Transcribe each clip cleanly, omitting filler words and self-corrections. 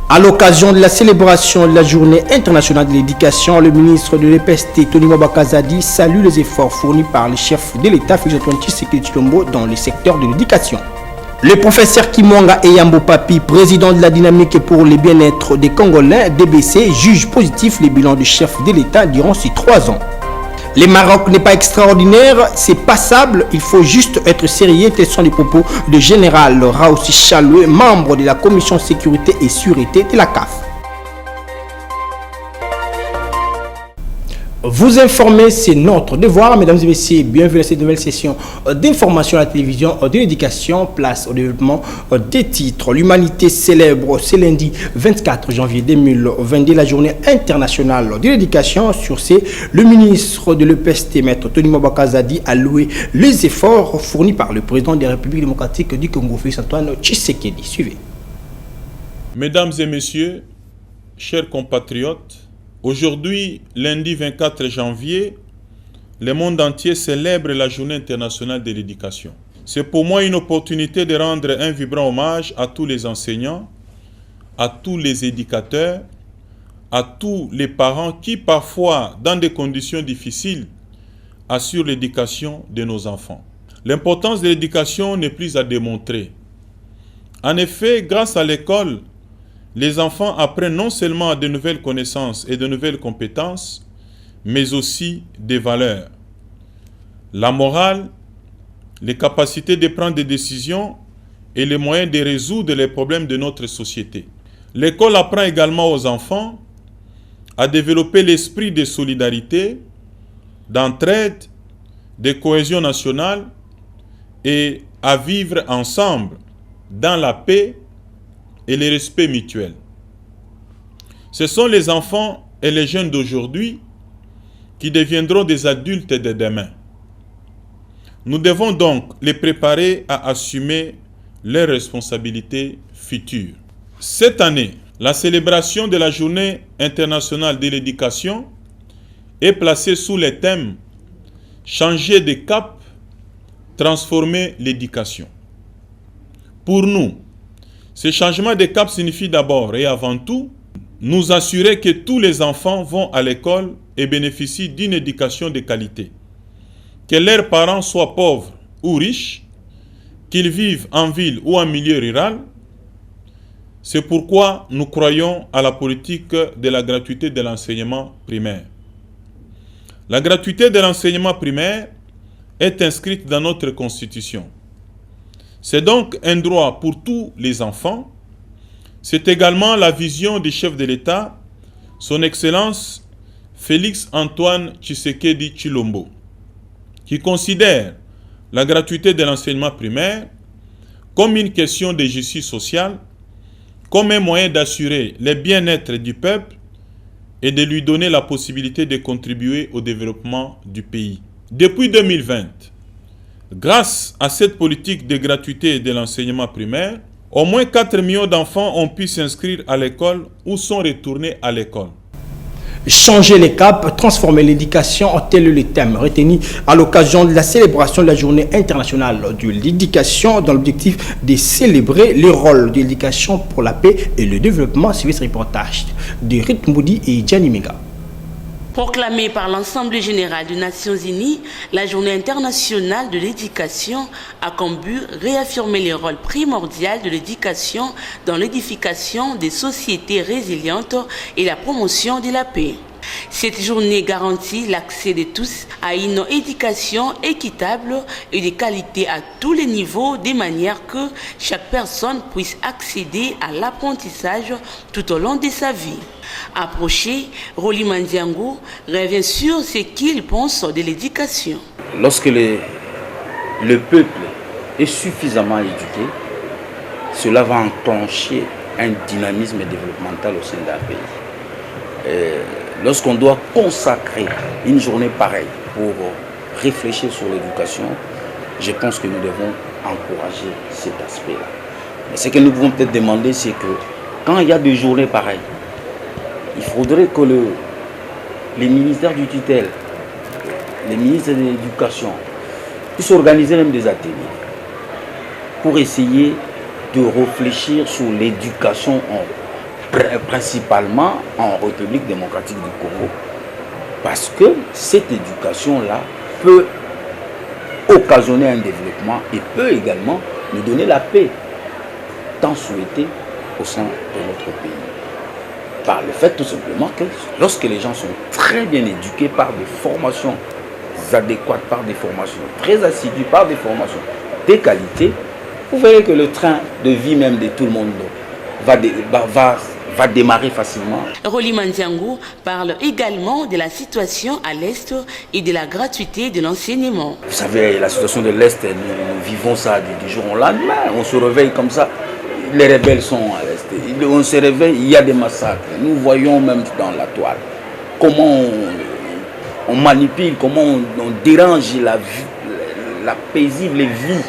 À l'occasion de la célébration de la Journée internationale de l'éducation, le ministre de l'EPST, Tony Mwabakazadi, salue les efforts fournis par le chef de l'État, Félix-Antoine Tshisekedi Tshilombo, dans le secteur de l'éducation. Le professeur Kimwanga Eyambo Papi, président de la dynamique pour le bien-être des Congolais, DBC, juge positif les bilans du chef de l'État durant ces 3 ans. Le Maroc n'est pas extraordinaire, c'est passable, il faut juste être sérieux. Tels sont les propos de Général Raoussi Chaloué, membre de la Commission Sécurité et Sûreté de la CAF. Vous informer, c'est notre devoir, mesdames et messieurs. Bienvenue à cette nouvelle session d'information à la télévision de l'éducation. Place au développement des titres. L'humanité célèbre ce lundi 24 janvier 2022 la journée internationale de l'éducation. Sur ce, le ministre de l'EPST, Maître Tony Mwabakazadi, a loué les efforts fournis par le président de la République démocratique du Congo, Félix-Antoine Tshisekedi. Suivez. Mesdames et messieurs, chers compatriotes, aujourd'hui, lundi 24 janvier, le monde entier célèbre la Journée internationale de l'éducation. C'est pour moi une opportunité de rendre un vibrant hommage à tous les enseignants, à tous les éducateurs, à tous les parents qui parfois, dans des conditions difficiles, assurent l'éducation de nos enfants. L'importance de l'éducation n'est plus à démontrer. En effet, grâce à l'école, les enfants apprennent non seulement de nouvelles connaissances et de nouvelles compétences, mais aussi des valeurs. La morale, les capacités de prendre des décisions et les moyens de résoudre les problèmes de notre société. L'école apprend également aux enfants à développer l'esprit de solidarité, d'entraide, de cohésion nationale et à vivre ensemble dans la paix et le respect mutuel. Ce sont les enfants et les jeunes d'aujourd'hui qui deviendront des adultes de demain. Nous devons donc les préparer à assumer leurs responsabilités futures. Cette année, la célébration de la Journée internationale de l'éducation est placée sous le thème « Changer de cap, transformer l'éducation ». Pour nous, ce changement de cap signifie d'abord et avant tout nous assurer que tous les enfants vont à l'école et bénéficient d'une éducation de qualité. Que leurs parents soient pauvres ou riches, qu'ils vivent en ville ou en milieu rural. C'est pourquoi nous croyons à la politique de la gratuité de l'enseignement primaire. La gratuité de l'enseignement primaire est inscrite dans notre Constitution. C'est donc un droit pour tous les enfants. C'est également la vision du chef de l'État, son Excellence Félix-Antoine Tshisekedi Tshilombo, qui considère la gratuité de l'enseignement primaire comme une question de justice sociale, comme un moyen d'assurer le bien-être du peuple et de lui donner la possibilité de contribuer au développement du pays. Depuis 2020, grâce à cette politique de gratuité de l'enseignement primaire, au moins 4 millions d'enfants ont pu s'inscrire à l'école ou sont retournés à l'école. Changer les caps, transformer l'éducation, tel est le thème retenu à l'occasion de la célébration de la Journée internationale de l'éducation dans l'objectif de célébrer le rôle de l'éducation pour la paix et le développement. Suivez ce reportage de Rit Moudi et Gianni Mega. Proclamée par l'Assemblée générale des Nations unies, la Journée internationale de l'éducation a comme but réaffirmer le rôle primordial de l'éducation dans l'édification des sociétés résilientes et la promotion de la paix. Cette journée garantit l'accès de tous à une éducation équitable et de qualité à tous les niveaux, de manière que chaque personne puisse accéder à l'apprentissage tout au long de sa vie. Approché, Roli Mandiango revient sur ce qu'il pense de l'éducation. Lorsque le peuple est suffisamment éduqué, cela va enclencher un dynamisme développemental au sein d'un pays. Lorsqu'on doit consacrer une journée pareille pour réfléchir sur l'éducation, je pense que nous devons encourager cet aspect-là. Mais ce que nous pouvons peut-être demander, c'est que quand il y a des journées pareilles, il faudrait que les ministères du tutelle, les ministres de l'éducation, puissent organiser même des ateliers pour essayer de réfléchir sur l'éducation en principalement en République démocratique du Congo, parce que cette éducation-là peut occasionner un développement et peut également nous donner la paix tant souhaitée au sein de notre pays. Par le fait tout simplement que lorsque les gens sont très bien éduqués par des formations adéquates, par des formations très assidues, par des formations de qualité, vous verrez que le train de vie même de tout le monde va démarrer facilement. Rolly Mandiangou parle également de la situation à l'Est et de la gratuité de l'enseignement. Vous savez, la situation de l'Est, nous vivons ça du jour au lendemain. On se réveille comme ça, les rebelles sont à l'Est. On se réveille, il y a des massacres. Nous voyons même dans la toile comment on manipule, comment on dérange la paisible vie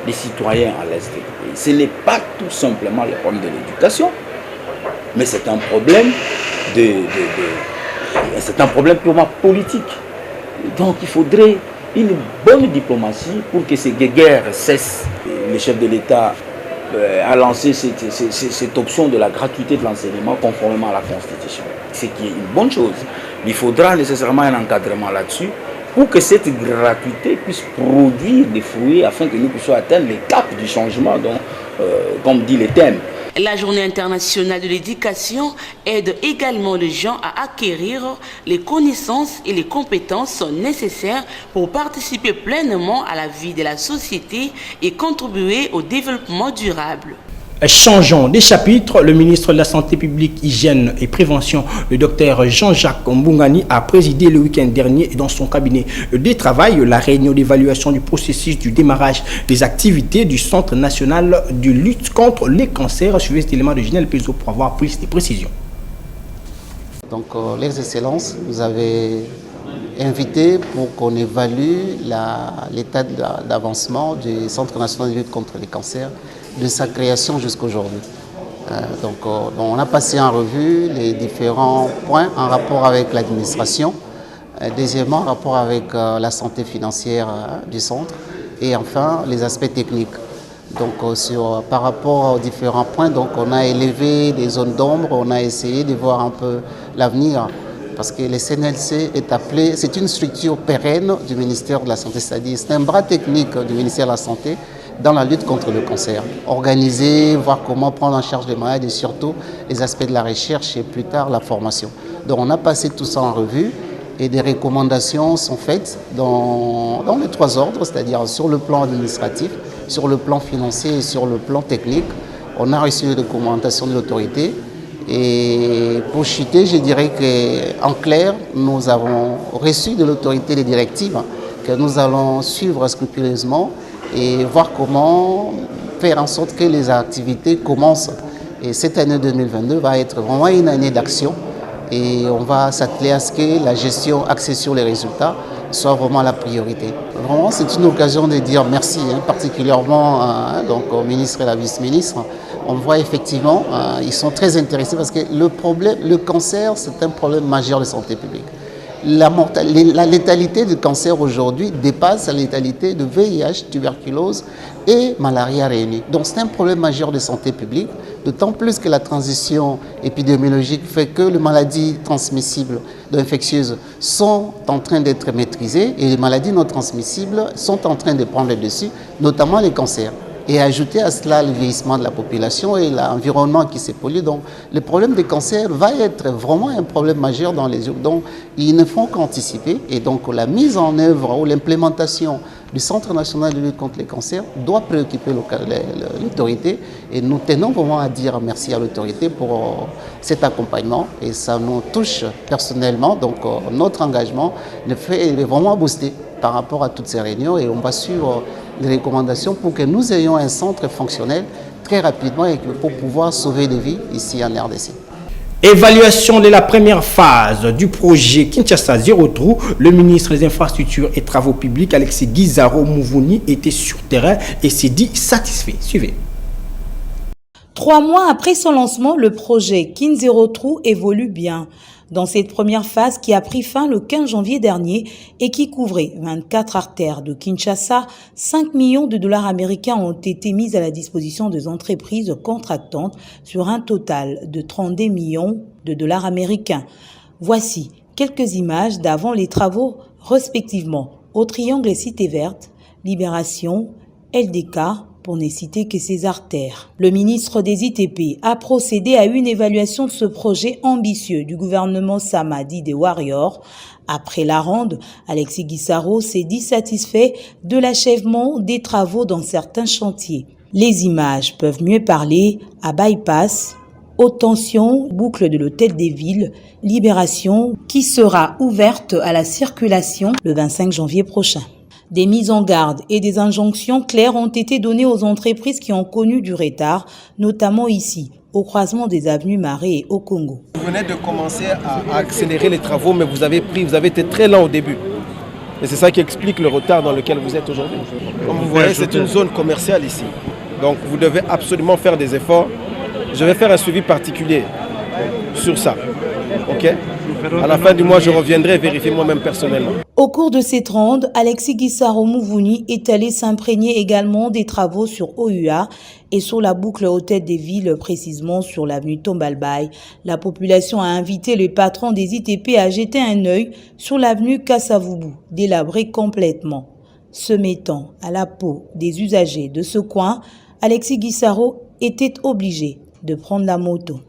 des citoyens à l'Est. Ce n'est pas tout simplement le problème de l'éducation, mais c'est un problème c'est un problème purement politique. Donc il faudrait une bonne diplomatie pour que ces guerres cessent. Le chef de l'État a lancé cette option de la gratuité de l'enseignement conformément à la Constitution, ce qui est une bonne chose. Il faudra nécessairement un encadrement là-dessus pour que cette gratuité puisse produire des fruits afin que nous puissions atteindre les caps du changement, comme dit le thème. La Journée internationale de l'éducation aide également les gens à acquérir les connaissances et les compétences nécessaires pour participer pleinement à la vie de la société et contribuer au développement durable. Changeons des chapitres. Le ministre de la Santé publique, Hygiène et Prévention, le docteur Jean-Jacques Mbungani, a présidé le week-end dernier dans son cabinet de travail la réunion d'évaluation du processus du démarrage des activités du Centre national de lutte contre les cancers. Suivez cet élément de Ginelle Pezo pour avoir plus de précisions. Donc, les excellences, vous avez invité pour qu'on évalue l'état d'avancement du Centre national de lutte contre les cancers de sa création jusqu'à aujourd'hui. Donc on a passé en revue les différents points en rapport avec l'administration, deuxièmement en rapport avec la santé financière du centre et enfin les aspects techniques. Donc par rapport aux différents points, donc, on a élevé des zones d'ombre, on a essayé de voir un peu l'avenir parce que le CNLC est appelé, c'est une structure pérenne du ministère de la Santé, c'est-à-dire c'est un bras technique du ministère de la Santé dans la lutte contre le cancer. Organiser, voir comment prendre en charge les malades et surtout les aspects de la recherche et plus tard la formation. Donc on a passé tout ça en revue et des recommandations sont faites dans les trois ordres, c'est-à-dire sur le plan administratif, sur le plan financier et sur le plan technique. On a reçu les recommandations de l'autorité et pour chuter, je dirais qu'en clair, nous avons reçu de l'autorité les directives que nous allons suivre scrupuleusement et voir comment faire en sorte que les activités commencent. Et cette année 2022 va être vraiment une année d'action et on va s'atteler à ce que la gestion axée sur les résultats soit vraiment la priorité. Vraiment, c'est une occasion de dire merci, particulièrement donc, au ministre et à la vice-ministre. On voit effectivement, ils sont très intéressés parce que le cancer, c'est un problème majeur de santé publique. La létalité du cancer aujourd'hui dépasse la létalité de VIH, tuberculose et malaria réunis. Donc c'est un problème majeur de santé publique, d'autant plus que la transition épidémiologique fait que les maladies transmissibles infectieuses sont en train d'être maîtrisées et les maladies non transmissibles sont en train de prendre le dessus, notamment les cancers. Et ajouter à cela le vieillissement de la population et l'environnement qui s'est pollué. Donc le problème des cancers va être vraiment un problème majeur dans les jours. Donc ils ne font qu'anticiper. Et donc la mise en œuvre ou l'implémentation du Centre national de lutte contre les cancers doit préoccuper l'autorité. Et nous tenons vraiment à dire merci à l'autorité pour cet accompagnement. Et ça nous touche personnellement. Donc notre engagement est vraiment boosté par rapport à toutes ces réunions. Et on va suivre les recommandations pour que nous ayons un centre fonctionnel très rapidement et pour pouvoir sauver des vies ici en RDC. Évaluation de la première phase du projet Kinshasa Zéro Trou. Le ministre des Infrastructures et Travaux Publics, Alexis Guizaro Mouvouni, était sur terrain et s'est dit satisfait. Suivez. 3 mois après son lancement, le projet Kin Zéro Trou évolue bien. Dans cette première phase qui a pris fin le 15 janvier dernier et qui couvrait 24 artères de Kinshasa, 5 millions de dollars américains ont été mis à la disposition des entreprises contractantes sur un total de 32 millions de dollars américains. Voici quelques images d'avant les travaux respectivement au Triangle Cité Verte, Libération, LDK, pour ne citer que ces artères. Le ministre des ITP a procédé à une évaluation de ce projet ambitieux du gouvernement Samadi des Warriors. Après la ronde, Alexis Guissaro s'est dit satisfait de l'achèvement des travaux dans certains chantiers. Les images peuvent mieux parler à Bypass, haute tension, boucle de l'hôtel des villes, Libération, qui sera ouverte à la circulation le 25 janvier prochain. Des mises en garde et des injonctions claires ont été données aux entreprises qui ont connu du retard, notamment ici, au croisement des avenues Marais et au Congo. Vous venez de commencer à accélérer les travaux, mais vous avez été très lent au début. Et c'est ça qui explique le retard dans lequel vous êtes aujourd'hui. Comme vous voyez, c'est une zone commerciale ici. Donc vous devez absolument faire des efforts. Je vais faire un suivi particulier sur ça. Ok ? À la fin du mois, je reviendrai vérifier moi-même personnellement. Au cours de cette ronde, Alexis Guissaro Mouvouni est allé s'imprégner également des travaux sur OUA et sur la boucle hôtel des villes, précisément sur l'avenue Tombalbaye. La population a invité le patron des ITP à jeter un œil sur l'avenue Kassavubu, délabrée complètement. Se mettant à la peau des usagers de ce coin, Alexis Guissaro était obligé de prendre la moto.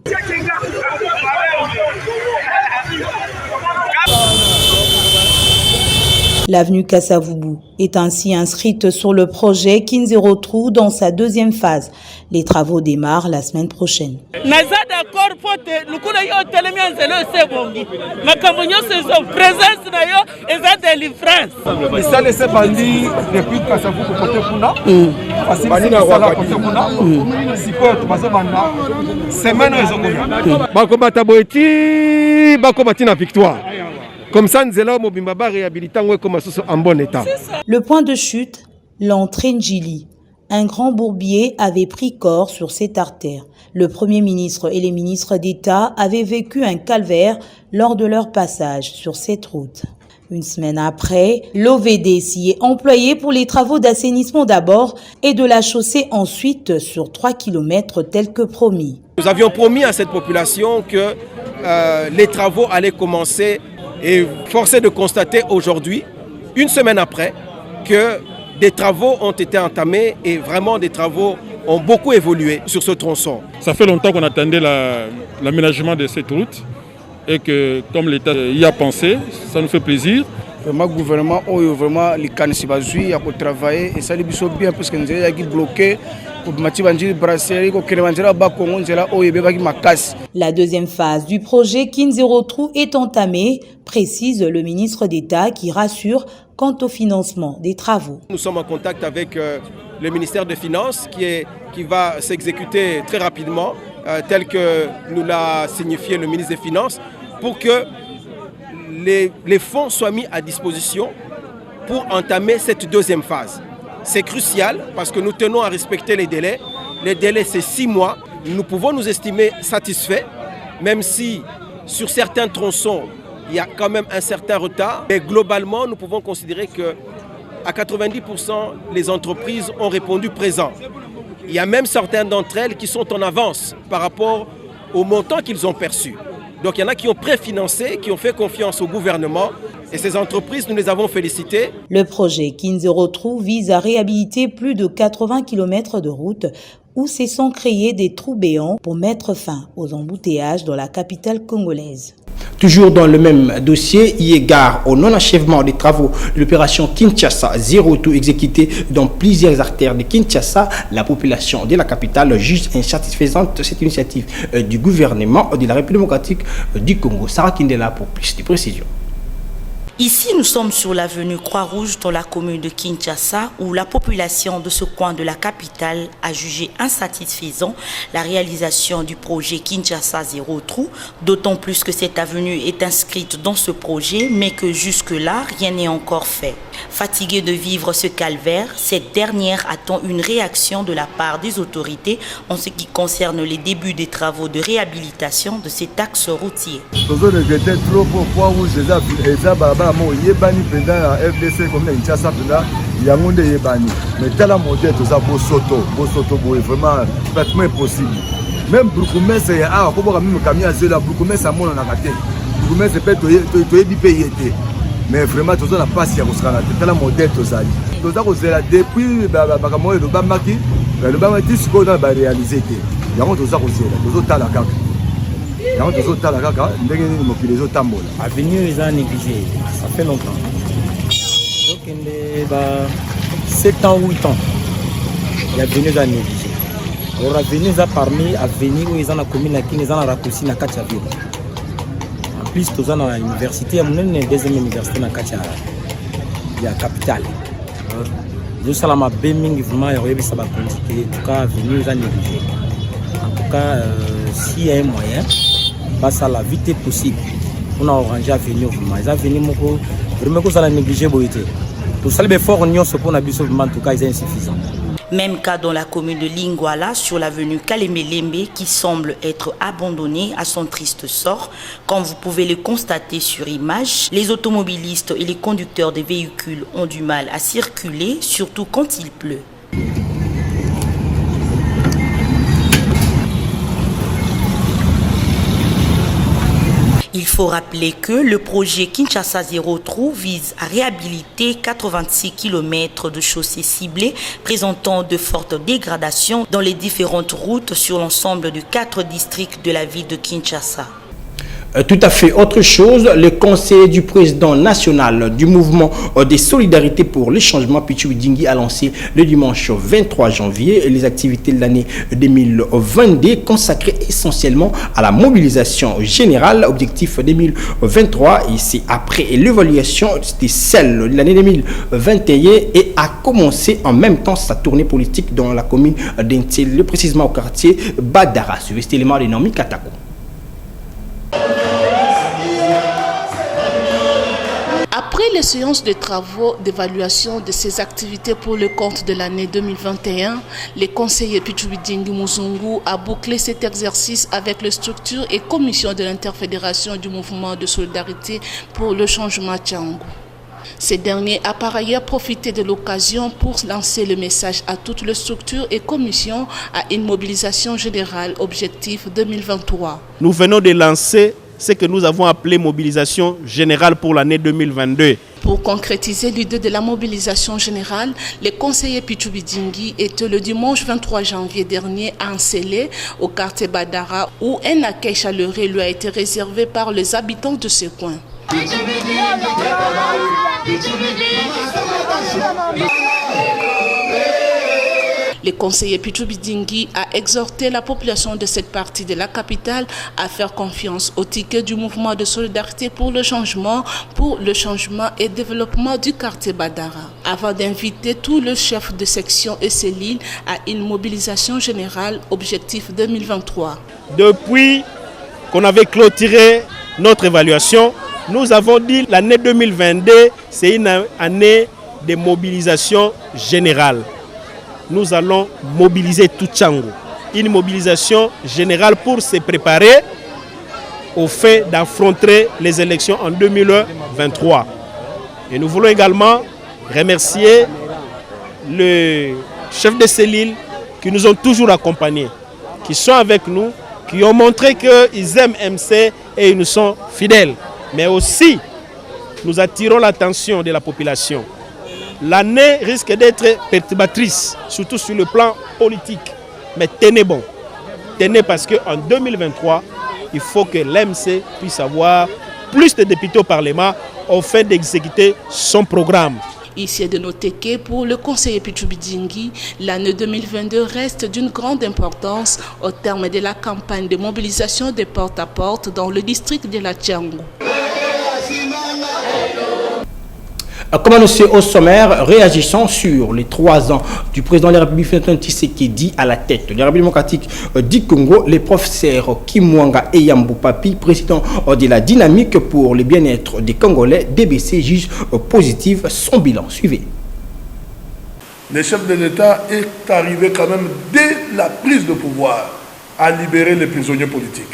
L'avenue Kassavubu est ainsi inscrite sur le projet Kinzero Trou dans sa deuxième phase. Les travaux démarrent la semaine prochaine. Comme ça, Mobimba réhabilitant comme en bon état. Le point de chute, l'entrée Njili. Un grand bourbier avait pris corps sur cette artère. Le Premier ministre et les ministres d'État avaient vécu un calvaire lors de leur passage sur cette route. Une semaine après, l'OVD s'y est employé pour les travaux d'assainissement d'abord et de la chaussée ensuite sur 3 km tel que promis. Nous avions promis à cette population que les travaux allaient commencer. Et force est de constater aujourd'hui, une semaine après, que des travaux ont été entamés et vraiment des travaux ont beaucoup évolué sur ce tronçon. Ça fait longtemps qu'on attendait l'aménagement de cette route et que comme l'État y a pensé, ça nous fait plaisir. Vraiment, le gouvernement vraiment les cannes a travaillé et ça les bisous bien parce que nous avons bloqué. La deuxième phase du projet Kinzero Trou est entamée, précise le ministre d'État qui rassure quant au financement des travaux. Nous sommes en contact avec le ministère des Finances qui va s'exécuter très rapidement, tel que nous l'a signifié le ministre des Finances, pour que les fonds soient mis à disposition pour entamer cette deuxième phase. C'est crucial parce que nous tenons à respecter les délais. Les délais, c'est 6 mois. Nous pouvons nous estimer satisfaits, même si sur certains tronçons, il y a quand même un certain retard. Mais globalement, nous pouvons considérer qu'à 90%, les entreprises ont répondu présent. Il y a même certaines d'entre elles qui sont en avance par rapport au montant qu'ils ont perçu. Donc il y en a qui ont préfinancé, qui ont fait confiance au gouvernement. Et ces entreprises, nous les avons félicitées. Le projet Kinzero Trou vise à réhabiliter plus de 80 km de route où se sont créés des trous béants pour mettre fin aux embouteillages dans la capitale congolaise. Toujours dans le même dossier, il y égard au non-achèvement des travaux de l'opération Kinshasa Zero Trou exécutée dans plusieurs artères de Kinshasa, la population de la capitale juge insatisfaisante cette initiative du gouvernement de la République démocratique du Congo. Sarah Kindela pour plus de précisions. Ici, nous sommes sur l'avenue Croix-Rouge dans la commune de Kinshasa où la population de ce coin de la capitale a jugé insatisfaisant la réalisation du projet Kinshasa Zéro Trou, d'autant plus que cette avenue est inscrite dans ce projet mais que jusque-là, rien n'est encore fait. Fatiguée de vivre ce calvaire, cette dernière attend une réaction de la part des autorités en ce qui concerne les débuts des travaux de réhabilitation de cet axe routier. Yebani pendant FDC comme na Kinshasa pendant yango nde yebani mais tala modèle to ça bosoto vraiment pratiquement impossible même Brukumese a ko boka même kamia zela Brukumese amona na kate Brukumese peut to yebi payé mais vraiment to na passe ya kosala tala modèle to zali to za ko zela depuis ba moyo do ba maki le ba maki siko na ba réaliser te yango to za ko zela to tala kaka. Avenue les a négligé, ça fait longtemps. Donc, 7 ans, 8 ans, il a venu à négliger. Alors, Avenue a permis à venir où ils ont la commune qui les ont raccourci dans la ville. En plus, ils ont l'université, il y a une deuxième université dans la capitale. Je suis à la Béming, vraiment, il y a ça va compliquer. En tout cas, Avenue a négligé. En tout cas, s'il y a un moyen, ça la vite est possible. On a orangé à venir vraiment. Ils ont venu vraiment que ça l'a négligé boité. Tout ça les efforts on se pour n'abus en tout cas c'est insuffisant. Même cas dans la commune de Lingwala sur l'avenue Kalembe qui semble être abandonnée à son triste sort. Comme vous pouvez le constater sur image, les automobilistes et les conducteurs des véhicules ont du mal à circuler, surtout quand il pleut. Il faut rappeler que le projet Kinshasa Zéro Trou vise à réhabiliter 86 km de chaussées ciblées présentant de fortes dégradations dans les différentes routes sur l'ensemble de 4 districts de la ville de Kinshasa. Tout à fait autre chose, le conseiller du président national du mouvement des solidarités pour le changement, Pichu Dingui, a lancé le dimanche 23 janvier les activités de l'année 2022 consacrées essentiellement à la mobilisation générale. Objectif 2023, et c'est après l'évaluation de celle de l'année 2021 et a commencé en même temps sa tournée politique dans la commune d'Intel, précisément au quartier Badara. Suivez cet élément de Nomi Katako. Après les séances de travaux d'évaluation de ces activités pour le compte de l'année 2021, les conseillers Pichubidingi Muzungu a bouclé cet exercice avec les structures et commissions de l'interfédération du mouvement de solidarité pour le changement Tchangou. Ces derniers a par ailleurs profité de l'occasion pour lancer le message à toutes les structures et commissions à une mobilisation générale objectif 2023. Nous venons de lancer ce que nous avons appelé mobilisation générale pour l'année 2022. Pour concrétiser l'idée de la mobilisation générale, les conseillers Pichubidingi étaient le dimanche 23 janvier dernier à Nsele, au quartier Badara, où un accueil chaleureux lui a été réservé par les habitants de ce coin. Le conseiller Pichubidingi a exhorté la population de cette partie de la capitale à faire confiance au ticket du mouvement de solidarité pour le changement et développement du quartier Badara, avant d'inviter tous les chefs de section et cellules à une mobilisation générale objectif 2023. Depuis qu'on avait clôturé notre évaluation, nous avons dit que l'année 2022, c'est une année de mobilisation générale. Nous allons mobiliser tout Tchangou. Une mobilisation générale pour se préparer au fait d'affronter les élections en 2023. Et nous voulons également remercier les chefs de cellule qui nous ont toujours accompagnés, qui sont avec nous, qui ont montré qu'ils aiment MC et ils nous sont fidèles. Mais aussi, nous attirons l'attention de la population. L'année risque d'être perturbatrice, surtout sur le plan politique. Mais tenez bon. Tenez parce qu'en 2023, il faut que l'MC puisse avoir plus de députés au Parlement afin d'exécuter son programme. Ici est de noter que pour le conseiller Pichubidingi, l'année 2022 reste d'une grande importance au terme de la campagne de mobilisation des porte-à-porte dans le district de la Tchangou. Comme annoncé au sommaire, réagissant sur les 3 ans du président de la République Félix Tshisekedi à la tête de la République démocratique du Congo, les professeurs Kimwanga et Yambou Papi, président de la dynamique pour le bien-être des Congolais, DBC, juge positif son bilan. Suivez. Le chef de l'État est arrivé quand même dès la prise de pouvoir à libérer les prisonniers politiques.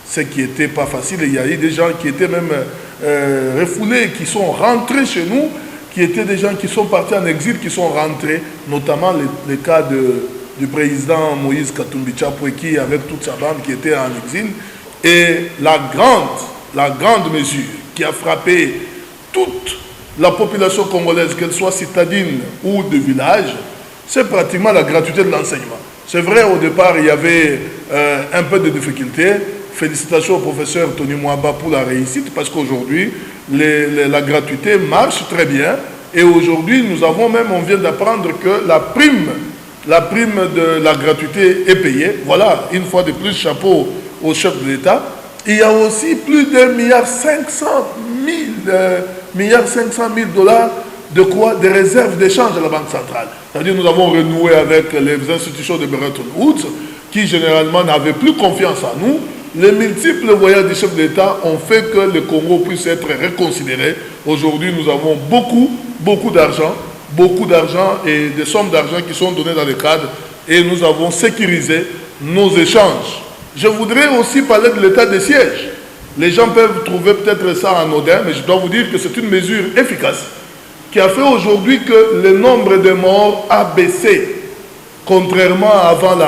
Ce qui n'était pas facile. Il y a eu des gens qui étaient même refoulés, qui sont rentrés chez nous, qui étaient des gens qui sont partis en exil, qui sont rentrés, notamment le cas du président Moïse Katumbi Chapwe, qui avec toute sa bande qui était en exil. Et la grande mesure qui a frappé toute la population congolaise, qu'elle soit citadine ou de village, c'est pratiquement la gratuité de l'enseignement. C'est vrai, au départ, il y avait un peu de difficultés. Félicitations au professeur Tony Mwaba pour la réussite, parce qu'aujourd'hui, la gratuité marche très bien. Et aujourd'hui, on vient d'apprendre que la prime de la gratuité est payée. Voilà, une fois de plus, chapeau au chef de l'État. Il y a aussi plus de 1,5 milliard de quoi? Des réserves d'échange à la Banque centrale. C'est-à-dire nous avons renoué avec les institutions de Bretton Woods, qui généralement n'avaient plus confiance en nous. Les multiples voyages du chef de l'État ont fait que le Congo puisse être reconsidéré. Aujourd'hui, nous avons beaucoup d'argent et des sommes d'argent qui sont données dans le cadre, et nous avons sécurisé nos échanges. Je voudrais aussi parler de l'état de siège. Les gens peuvent trouver peut-être ça anodin, mais je dois vous dire que c'est une mesure efficace qui a fait aujourd'hui que le nombre de morts a baissé, contrairement à avant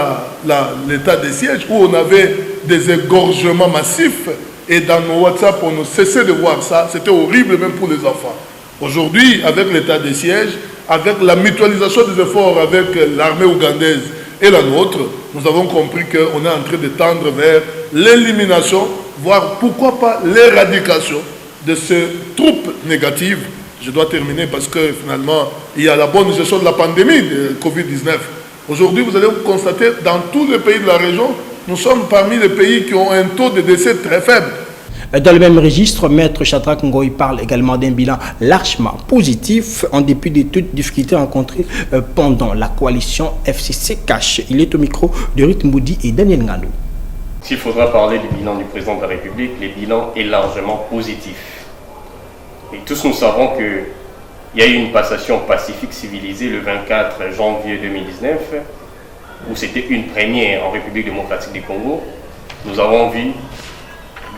l'état de siège où on avait des égorgements massifs, et dans nos WhatsApp on ne cessait de voir ça. C'était horrible même pour les enfants. Aujourd'hui, avec l'état de siège, avec la mutualisation des efforts avec l'armée ougandaise et la nôtre, nous avons compris qu'on est en train de tendre vers l'élimination, voire pourquoi pas l'éradication de ces troupes négatives. Je dois terminer parce que finalement, il y a la bonne gestion de la pandémie de Covid-19. Aujourd'hui, vous allez constater, dans tous les pays de la région, nous sommes parmi les pays qui ont un taux de décès très faible. Dans le même registre, Maître Shadrack Ngoy parle également d'un bilan largement positif en dépit de toutes difficultés rencontrées pendant la coalition FCC Cash. Il est au micro de Ruth Moudi et Daniel Ngandou. S'il faudra parler du bilan du président de la République, le bilan est largement positif. Et tous nous savons qu'il y a eu une passation pacifique civilisée le 24 janvier 2019, où c'était une première en République démocratique du Congo. Nous avons vu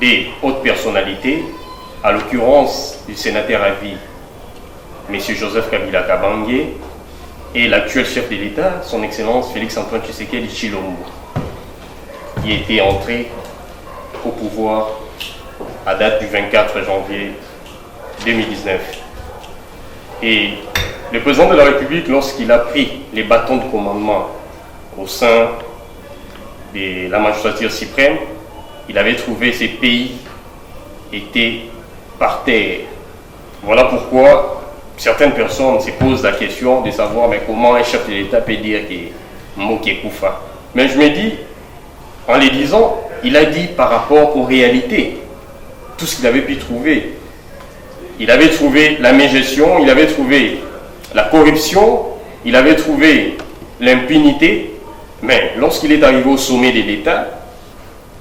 des hautes personnalités, à l'occurrence du sénateur à vie, M. Joseph Kabila Kabange, et l'actuel chef de l'État, son Excellence Félix-Antoine Tshisekedi Tshilombo, qui était entré au pouvoir à date du 24 janvier 2019. Et le président de la République, lorsqu'il a pris les bâtons de commandement au sein de la magistrature suprême, il avait trouvé ces pays étaient par terre. Voilà pourquoi certaines personnes se posent la question de savoir mais comment un chef de l'État peut dire que Moké Koufa. Mais je me dis, en les disant, il a dit par rapport aux réalités, tout ce qu'il avait pu trouver. Il avait trouvé la mégestion, il avait trouvé la corruption, il avait trouvé l'impunité, mais lorsqu'il est arrivé au sommet de l'État,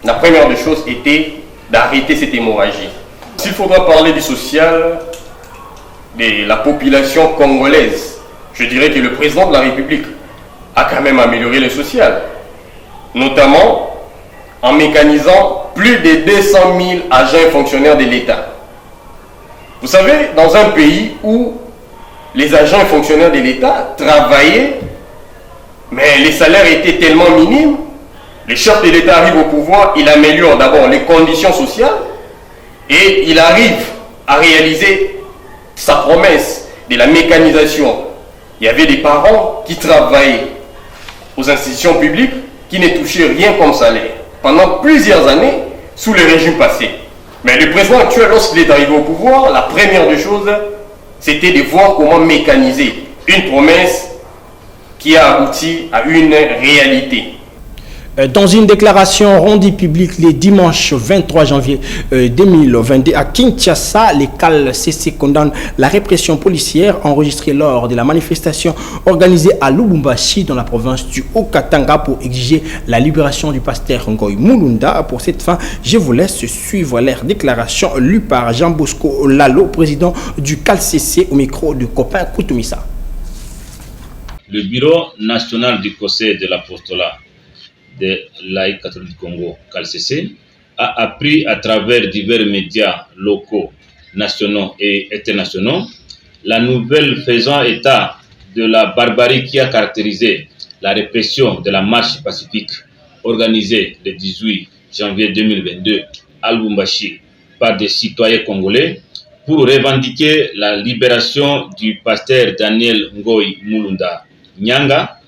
la première des choses était d'arrêter cette hémorragie. S'il faudra parler du social de la population congolaise, je dirais que le président de la République a quand même amélioré le social, notamment en mécanisant plus de 200 000 agents et fonctionnaires de l'État. Vous savez, dans un pays où les agents et fonctionnaires de l'État travaillaient, mais les salaires étaient tellement minimes, le chef de l'État arrive au pouvoir, il améliore d'abord les conditions sociales et il arrive à réaliser sa promesse de la mécanisation. Il y avait des parents qui travaillaient aux institutions publiques qui ne touchaient rien comme salaire pendant plusieurs années sous le régime passé. Mais le président actuel, lorsqu'il est arrivé au pouvoir, la première des choses, c'était de voir comment mécaniser une promesse qui a abouti à une réalité. Dans une déclaration rendue publique le dimanche 23 janvier 2022 à Kinshasa, les CALCC condamnent la répression policière enregistrée lors de la manifestation organisée à Lubumbashi dans la province du Haut-Katanga pour exiger la libération du pasteur Ngoï Mulunda. Pour cette fin, je vous laisse suivre leur déclaration lue par Jean Bosco Lalo, président du CALCC, au micro de Copain Koutoumissa. Le bureau national du Conseil de l'apostolat de laïcs catholiques du Congo, CALCC, a appris à travers divers médias locaux, nationaux et internationaux la nouvelle faisant état de la barbarie qui a caractérisé la répression de la marche pacifique organisée le 18 janvier 2022 à Lubumbashi par des citoyens congolais pour revendiquer la libération du pasteur Daniel Ngoï Mulunda Nyanga,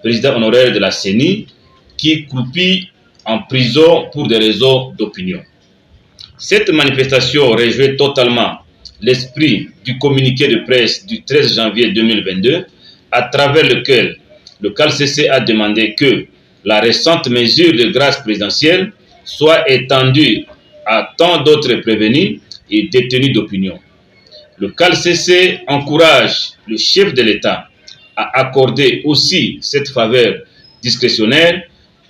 président honoraire de la CENI, qui croupit en prison pour des raisons d'opinion. Cette manifestation réjouit totalement l'esprit du communiqué de presse du 13 janvier 2022, à travers lequel le CALCC a demandé que la récente mesure de grâce présidentielle soit étendue à tant d'autres prévenus et détenus d'opinion. Le CALCC encourage le chef de l'État à accorder aussi cette faveur discrétionnaire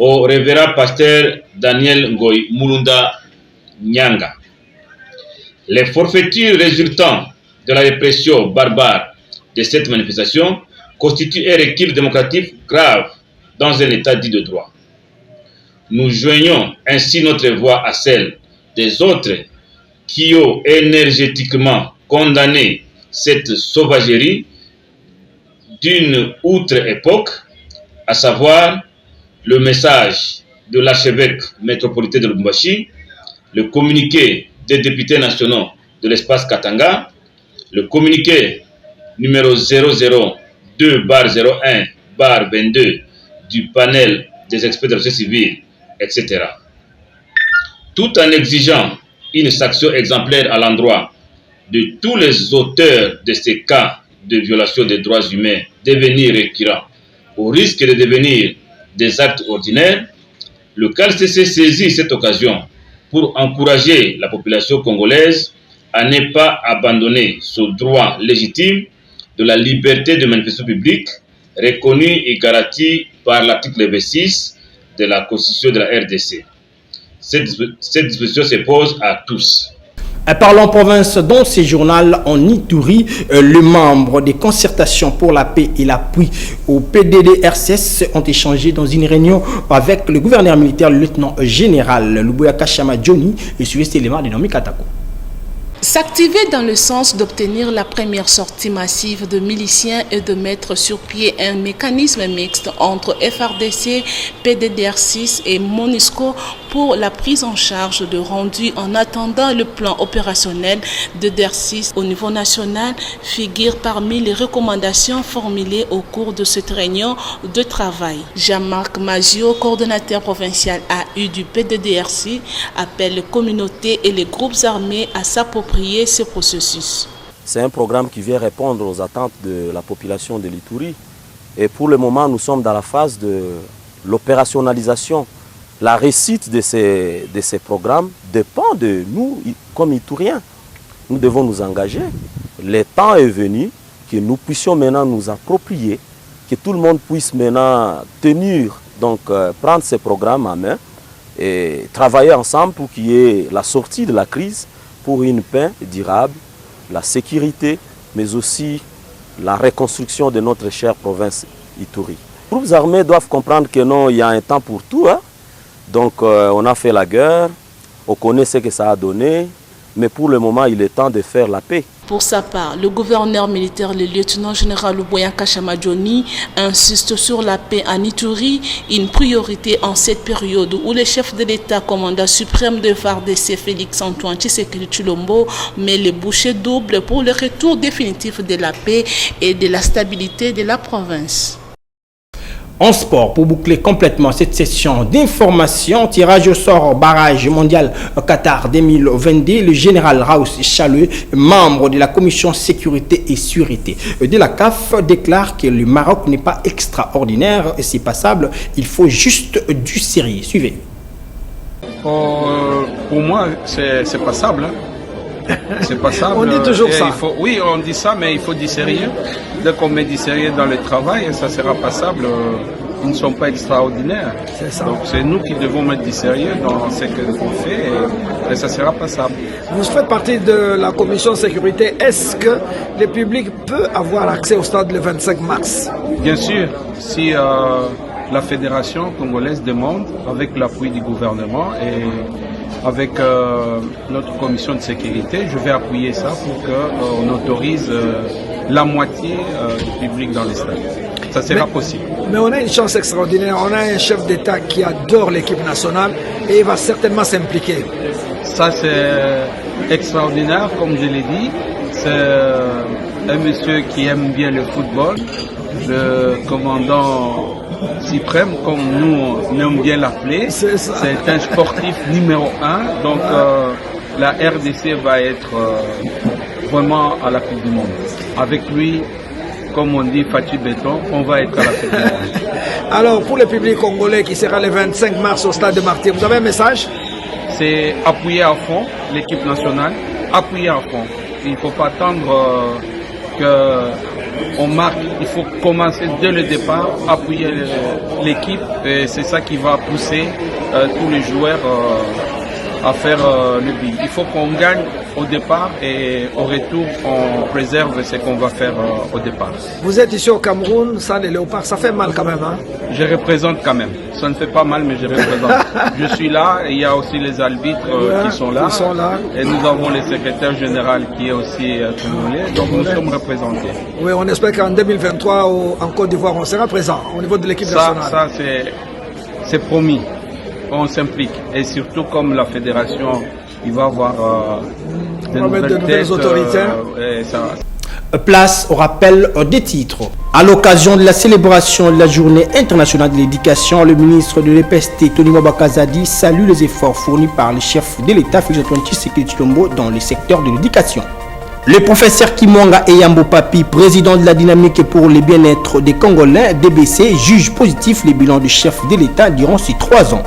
au révérend pasteur Daniel Ngoï Mulunda Nyanga. Les forfaitures résultant de la répression barbare de cette manifestation constituent un recul démocratique grave dans un état dit de droit. Nous joignons ainsi notre voix à celle des autres qui ont énergétiquement condamné cette sauvagerie d'une outre époque, à savoir le message de l'archevêque métropolitain de Lubumbashi, le communiqué des députés nationaux de l'espace Katanga, le communiqué numéro 002/01/22 du panel des experts de la société civile, etc. Tout en exigeant une sanction exemplaire à l'endroit de tous les auteurs de ces cas de violation des droits humains devenir récurrents, au risque de devenir des actes ordinaires, le CALCC saisit cette occasion pour encourager la population congolaise à ne pas abandonner ce droit légitime de la liberté de manifestation publique reconnu et garanti par l'article 26 de la Constitution de la RDC. Cette disposition s'impose à tous. Parlons province dans ce journal en Ituri, le membre des concertations pour la paix et l'appui au PDDRCS ont échangé dans une réunion avec le gouverneur militaire, le lieutenant général Luboya Kashama Johnny et suivi cet élément dénommé Katako. S'activer dans le sens d'obtenir la première sortie massive de miliciens et de mettre sur pied un mécanisme mixte entre FARDC, PDDR6 et MONUSCO pour la prise en charge de rendus en attendant le plan opérationnel de DER6 au niveau national figure parmi les recommandations formulées au cours de cette réunion de travail. Jean-Marc Mazio, coordonnateur provincial AU du PDDR6, appelle les communautés et les groupes armés à s'approprier ce processus. C'est un programme qui vient répondre aux attentes de la population de l'Ituri. Et pour le moment, nous sommes dans la phase de l'opérationnalisation. La réussite de ces programmes dépend de nous, comme Ituriens. Nous devons nous engager. Le temps est venu que nous puissions maintenant nous approprier, que tout le monde puisse maintenant prendre ces programmes en main et travailler ensemble pour qu'il y ait la sortie de la crise, pour une paix durable, la sécurité, mais aussi la reconstruction de notre chère province Ituri. Les groupes armés doivent comprendre que non, il y a un temps pour tout. Donc on a fait la guerre, on connaît ce que ça a donné, mais pour le moment, il est temps de faire la paix. Pour sa part, le gouverneur militaire, le lieutenant général Luboya Kashama Johnny, insiste sur la paix en Ituri, une priorité en cette période où le chef de l'État, commandant suprême de FARDC, Félix Antoine Tshisekedi Tshilombo, met les bouchées doubles pour le retour définitif de la paix et de la stabilité de la province. En sport, pour boucler complètement cette session d'information, tirage au sort barrage mondial Qatar 2022, le général Raoussi Chaleux, membre de la commission sécurité et sûreté de la CAF, déclare que le Maroc n'est pas extraordinaire et c'est passable, il faut juste du sérieux. Suivez. Pour moi, c'est passable. C'est passable. On dit toujours ça. Oui, on dit ça, mais il faut du sérieux. Dès qu'on met du sérieux dans le travail, ça sera passable. Ils ne sont pas extraordinaires. C'est ça. Donc c'est nous qui devons mettre du sérieux dans ce qu'on fait et ça sera passable. Vous faites partie de la commission sécurité. Est-ce que le public peut avoir accès au stade le 25 mars? Bien sûr, si la fédération congolaise demande, avec l'appui du gouvernement et avec notre commission de sécurité, je vais appuyer ça pour qu'on autorise la moitié du public dans les stades. Ça sera possible. Mais on a une chance extraordinaire. On a un chef d'État qui adore l'équipe nationale et il va certainement s'impliquer. Ça, c'est extraordinaire, comme je l'ai dit. C'est un monsieur qui aime bien le football, le commandant suprême, comme nous on aime bien l'appeler. C'est un sportif numéro 1. Donc la RDC va être vraiment à la Coupe du Monde. Avec lui, comme on dit, Fatih Béton, on va être à la Coupe du Monde. Alors pour le public congolais qui sera le 25 mars au stade de Martyrs, vous avez un message? C'est appuyer à fond l'équipe nationale, appuyer à fond. Il ne faut pas attendre qu'on marque, il faut commencer dès le départ, appuyer l'équipe et c'est ça qui va pousser tous les joueurs à faire le but. Il faut qu'on gagne au départ et au retour on préserve ce qu'on va faire au départ. Vous êtes ici au Cameroun, ça les léopards, ça fait mal quand même, hein? Je représente quand même. Ça ne fait pas mal, mais je représente. Je suis là et il y a aussi les arbitres qui sont là. Et nous avons le secrétaire général qui est aussi congolais. Donc nous sommes représentés. Oui, on espère qu'en 2023 en Côte d'Ivoire, on sera présent au niveau de l'équipe nationale. Ça c'est promis. On s'implique. Et surtout comme la fédération, il va avoir de nouvelles autorités. Place au rappel des titres. À l'occasion de la célébration de la journée internationale de l'éducation, le ministre de l'EPST, Tony Mwabakazadi, salue les efforts fournis par le chef de l'État, Félix Antoine Tshisekedi Tshilombo, dans le secteur de l'éducation. Le professeur Kimonga Eyambo Papi, président de la dynamique pour le bien-être des Congolais, DBC, juge positif les bilans du chef de l'État durant ces 3 ans.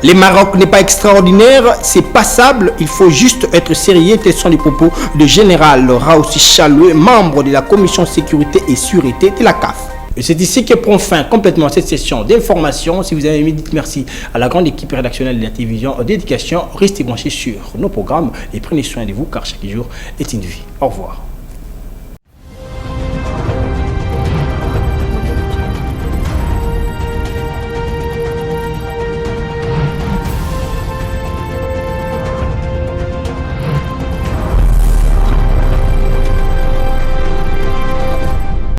Le Maroc n'est pas extraordinaire, c'est passable, il faut juste être sérieux. Tels sont les propos du général Raoussi Chaleux, membre de la commission sécurité et sûreté de la CAF. Et c'est ici que prend fin complètement cette session d'information. Si vous avez aimé, dites merci à la grande équipe rédactionnelle de la télévision d'éducation. Restez branchés sur nos programmes et prenez soin de vous car chaque jour est une vie. Au revoir.